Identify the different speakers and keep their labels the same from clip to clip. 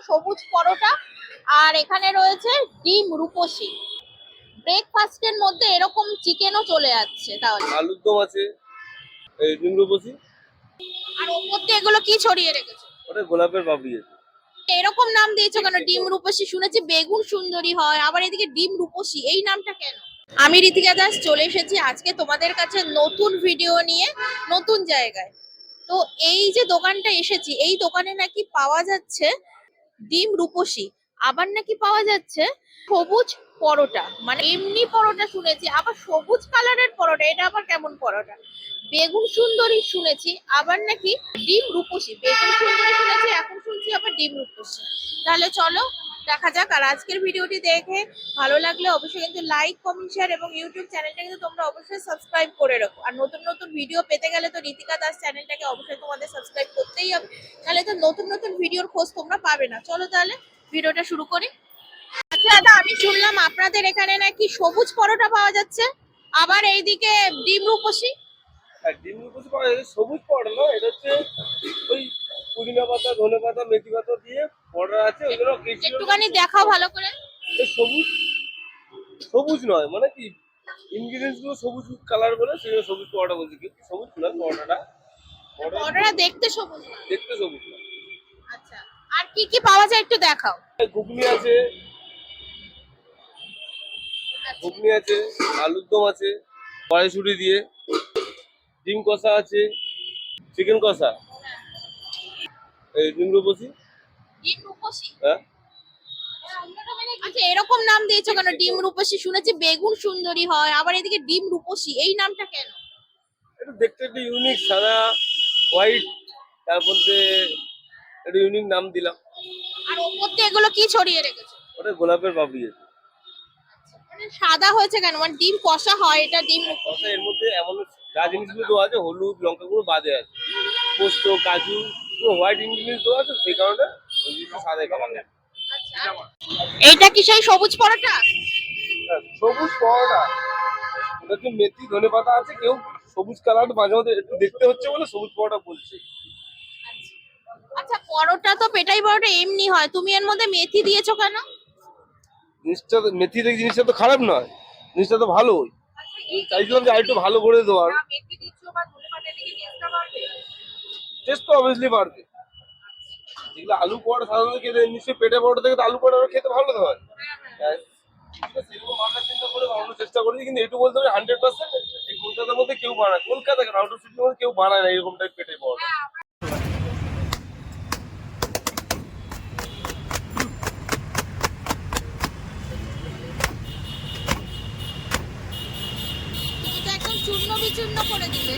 Speaker 1: সবুজ পরোটা, আর এখানে রয়েছে ডিম রূপসী। ব্রেকফাস্টের মধ্যে এরকম চিকেনও চলে যাচ্ছে তাহলে।
Speaker 2: আলুর দম আছে, এই ডিম রূপসী।
Speaker 1: আর ওপর দিয়ে এগুলো কি ছড়িয়ে রেখেছো?
Speaker 2: ওটা গোলাপের পাপড়ি আছে।
Speaker 1: এরকম নাম দিয়েছো কেন? ডিম রূপসী শুনেছি বেগুন সুন্দরী হয়, আবার এদিকে ডিম রূপসী, এই নামটা কেন? আমি ঋতিকা দাস চলে এসেছি আজকে তোমাদের কাছে নতুন ভিডিও নিয়ে, নতুন জায়গায়। তো এই যে দোকানটা এসেছি, এই দোকানে নাকি পাওয়া যাচ্ছে ডিম রূপসী, আবার নাকি পাওয়া যাচ্ছে সবুজ পরোটা। মানে এমনি পরোটা শুনেছি, আবার সবুজ কালারের পরোটা, এটা আবার কেমন পরোটা? বেগুন সুন্দরী শুনেছি, আবার নাকি ডিম রূপসী। বেগুন সুন্দরী শুনেছি, এখন শুনছি আবার ডিম রূপসী। তাহলে চলো দেখা যাক। আর আজকের ভিডিওটি দেখে ভালো লাগলে অবশ্যই কিন্তু লাইক, কমেন্ট, শেয়ার এবং ইউটিউব চ্যানেলটা কিন্তু তোমরা অবশ্যই সাবস্ক্রাইব করে রাখো। আর নতুন নতুন ভিডিও পেতে গেলে তো ঋতিকা দাস চ্যানেলটাকে অবশ্যই তোমাদের সাবস্ক্রাইব করতেই হবে, তাহলে তো নতুন নতুন ভিডিওর খোঁজ তোমরা পাবে না। চলো তাহলে ভিডিওটা শুরু করি। আচ্ছা দাদা, আমি শুনলাম আপনাদের এখানে নাকি সবুজ পরোটা পাওয়া যাচ্ছে, আবার এইদিকে ডিম রূপসী।
Speaker 2: আর ডিম রূপসী পাওয়া যায়, সবুজ পরোটা না, এটা হচ্ছে ওই পুদিনা পাতা, ধনে পাতা, মেথি পাতা দিয়ে পরোটা আছে, ওইগুলো
Speaker 1: একটুখানি দেখাও ভালো করে।
Speaker 2: সবুজ সবুজ নয়, মানে কি ইনগ্রিডিয়েন্টস গুলো সবুজ কালার বলে সেই জন্য সবুজ পরোটা বলছি। কিন্তু সবুজ না পরোটাটা,
Speaker 1: পরোটা দেখতে সবুজ না।
Speaker 2: দেখতে সবুজ না।
Speaker 1: আচ্ছা, আর কি কি পাওয়া যায় একটু দেখাও।
Speaker 2: ঘুগনি আছে, ঘুগনি আছে, আলুর দম আছে কড়াইশুঁটি দিয়ে, ডিম কষা আছে, চিকেন কষা, এই ডিম রূপসী।
Speaker 1: ডিম রূপসী?
Speaker 2: হ্যাঁ।
Speaker 1: আচ্ছা, এরকম নাম দিয়েছো কেন? ডিম রূপসী শুনেছি বেগুন সুন্দরী হয়, আবার এদিকে ডিম রূপসী, এই নামটা কেন?
Speaker 2: এটা দেখতে একটা ইউনিক, সাদা হোয়াইট, তার মধ্যে একটা ইউনিক নাম দিলাম।
Speaker 1: আর ওপর দিয়ে এগুলো কি ছড়িয়ে রেখেছো?
Speaker 2: ওটা গোলাপের পাপড়ি আছে।
Speaker 1: মানে সাদা হয়েছে কেন? মানে ডিম কষা হয়, এটা ডিম রূপসী।
Speaker 2: কষা, এর মধ্যে এমন যা জিনিসগুলো দেওয়া আছে, হলুদ লঙ্কা গুলো বাদে আছে, পোস্ত, কাজু, পুরো হোয়াইট ইনগ্রিডিয়েন্টস দেওয়া আছে, সেই কারণে ওই জিনিসটা সাদা কালার।
Speaker 1: আচ্ছা, এইটা কি সেই সবুজ পরোটা?
Speaker 2: সবুজ পরোটা, ওটা হচ্ছে মেথি ধনে পাতা আছে, কেউ সবুজ কালার মাঝে মাঝে একটু দেখতে হচ্ছে বলে সবুজ পরোটা বলছে।
Speaker 1: আচ্ছা, পরোটা তো পেটাই পরোটা এমনি হয়, তুমি এর মধ্যে মেথি দিয়েছো কেন?
Speaker 2: জিনিসটা তো মেথি থেকে জিনিসটা তো খারাপ নয়, জিনিসটা তো ভালোই। চাইছিলাম যে আরেকটু ভালো করে দেওয়ার। টেস্ট তো অবভিয়াসলি বাড়বে। যেগুলো আলু পরোটা সাধারণত খেতে, নিশ্চয়ই পেটে পরোটা থেকে তো আলু পরোটা খেতে ভালো তো হয়। সেরকম মাথার চিন্তা করে বানানোর চেষ্টা করেছি, কিন্তু একটু বলতে হবে 100% এই কলকাতার মধ্যে কেউ বানায়, কলকাতা কেন আউট অফ সিটির মধ্যে কেউ বানায় না এরকম টাইপ পেটে পরোটা।
Speaker 1: তুমি তো একদম চূর্ণ বিচূর্ণ করে দিলে।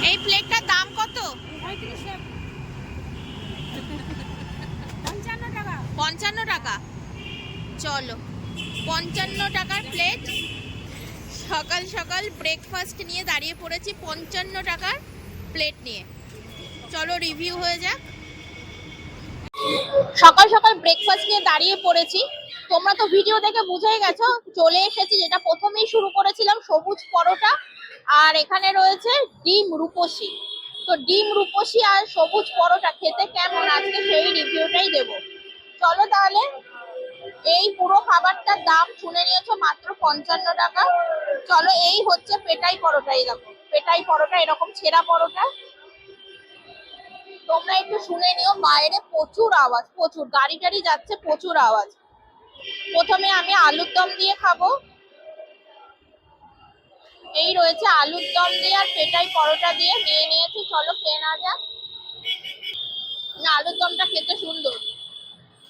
Speaker 1: এই প্লেটটার দাম কত? 55 টাকা। চলো, 55 টাকার প্লেট। সকাল সকাল ব্রেকফাস্ট নিয়ে দাঁড়িয়ে পড়েছি 55 টাকার প্লেট নিয়ে। চলো রিভিউ হয়ে যাক। সকাল সকাল ব্রেকফাস্ট নিয়ে দাঁড়িয়ে পড়েছি, তোমরা তো ভিডিও দেখে বুঝেই গেছো। চলে এসেছি, যেটা প্রথমেই শুরু করেছিলাম, সবুজ পরোটা, আর এখানে রয়েছে ডিম রূপসী। তো ডিম রূপসী আর সবুজ পরোটা খেতে কেমন আজকে সেই রিভিউটাই দেবো। চলো তাহলে। এই পুরো খাবারটার দাম শুনে নিয়েছো, মাত্র 55 টাকা। চলো, এই হচ্ছে পেটাই পরোটা। এই দেখো পেটাই পরোটা, এরকম ছেঁড়া পরোটা। তোমরা একটু শুনে নিও, বাইরে প্রচুর আওয়াজ, প্রচুর গাড়ি টাড়ি যাচ্ছে, প্রচুর আওয়াজ। প্রথমে আমি আলুর দম দিয়ে খাবো। এই রয়েছে আলুর দম দিয়ে আর পেটাই পরোটা দিয়ে নিয়ে নিয়েছি। চলো খেয়ে না যাক। না, আলুর দমটা খেতে সুন্দর।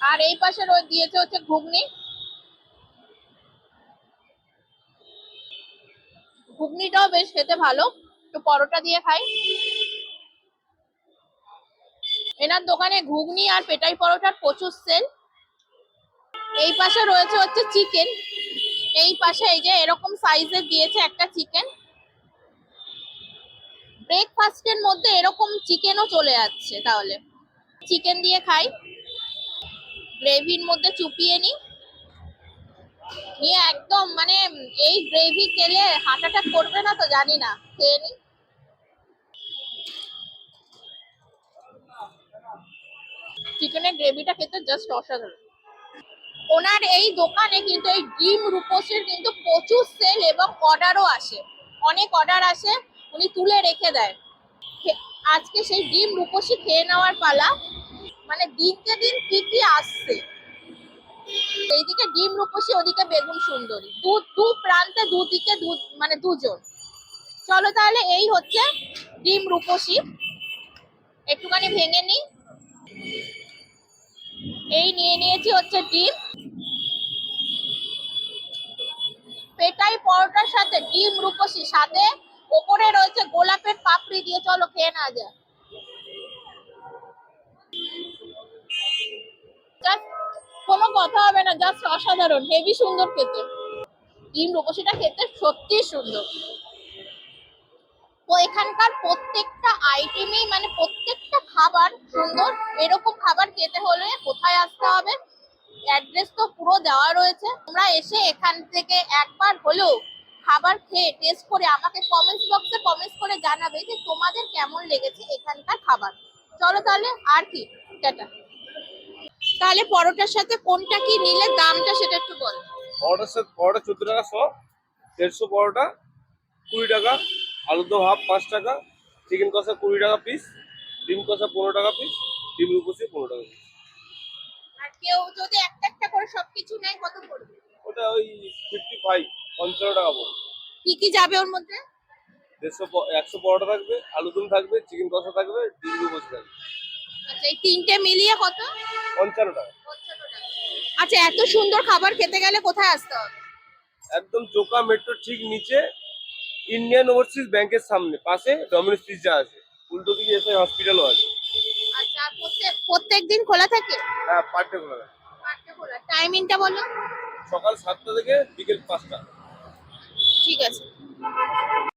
Speaker 1: আর এই পাশে দিয়েছে হচ্ছে ঘুগনি। ঘুগনিটাও বেশ খেতে ভালো। তো পরোটা দিয়ে খাই। এনার দোকানে ঘুগনি আর পেটাই পরোটার প্রচুর সেল। এই পাশে রয়েছে হচ্ছে চিকেন। এই পাশে এই যে এরকম সাইজের দিয়েছে একটা চিকেন। ব্রেকফাস্টের মধ্যে এরকম চিকেনও চলে যাচ্ছে তাহলে। চিকেন দিয়ে খাই, গ্রেভির মধ্যে চুপিয়ে নি। নিয়ে একদম মানে এই গ্রেভি খেলে হার্ট অ্যাটাক করবে না তো জানি না, খেয়ে নি। চিকেনের গ্রেভিটা খেতে জাস্ট অসাধারণ। ওনার এই দোকানে কিন্তু এই ডিম রূপসীর কিন্তু প্রচুর সেল এবং অর্ডারও আসে, অনেক অর্ডার আসে, উনি তুলে রেখে দেয়। আজকে সেই ডিম রূপসী খেয়ে নেওয়ার পালা। মানে দিনকে দিন কি কি আসছে, এইদিকে ডিম রূপসী, ওদিকে বেগুন সুন্দরী, দু প্রান্তে দুদিকে মানে দুজন। চলো তাহলে এই হচ্ছে ডিম রূপসী, একটুখানি ভেঙে নি। এই নিয়ে নিয়েছি হচ্ছে ডিম, পেটাই পরোটার সাথে ডিম রূপসী, সাথে ওপরে রয়েছে গোলাপের পাপড়ি দিয়ে। চলো খেয়ে না যায়। জাস্ট কোনো কথা হবে না, জাস্ট অসাধারণ, হেভি সুন্দর খেতে। ডিম রূপসীটা খেতে সত্যি সুন্দর। তো এখানকার প্রত্যেকটা আইটেমই মানে প্রত্যেকটা খাবার সুন্দর। এরকম খাবার খেতে হলে কোথায় আসতে হবে, অ্যাড্রেস তো পুরো দেওয়া রয়েছে। তোমরা এসে এখান থেকে একবার হলেও খাবার খেয়ে টেস্ট করে আমাকে কমেন্টস বক্সে কমেন্টস করে জানাবে যে তোমাদের কেমন লেগেছে এখানকার খাবার। চলো তাহলে, আর কি, টাটা। তাহলে পরোটার সাথে কোনটা কি নিলে দামটা সেটা একটু বল।
Speaker 2: পরোটা 14 টাকা শ, 150 পরোটা 20 টাকা, আলুর দম হাফ 5 টাকা, চিকেন কষা 20 টাকা পিস, ডিম কষা 15 টাকা পিস, ডিম রূপসী 15 টাকা পিস।
Speaker 1: আর কেউ যদি একটা একটা করে সবকিছু নেয় কত পড়বে?
Speaker 2: ওটা ওই 55, 55 টাকা পড়বে।
Speaker 1: কি কি যাবে ওর মধ্যে?
Speaker 2: 100 পরোটা থাকবে, আলুর দম থাকবে, চিকেন কষা থাকবে, ডিম রূপসী থাকবে।
Speaker 1: আচ্ছা, এই তিনটে মিলিয়ে কত?
Speaker 2: 55 টাকা।
Speaker 1: আচ্ছা, এত সুন্দর খাবার খেতে গেলে কোথায় আসতে হবে?
Speaker 2: একদম চোকা মেট্রো ঠিক নিচে, ইন্ডিয়ান ওভারসিজ ব্যাংকের সামনে, পাশে ডমিনোস পিৎজা আছে, উল্টো দিকে এসআই হসপিটালও আছে।
Speaker 1: আচ্ছা, আর প্রত্যেক দিন খোলা থাকে?
Speaker 2: হ্যাঁ, পার্টে খোলা থাকে।
Speaker 1: টাইমিংটা বলো।
Speaker 2: সকাল 7টা থেকে বিকেল 5টা।
Speaker 1: ঠিক আছে।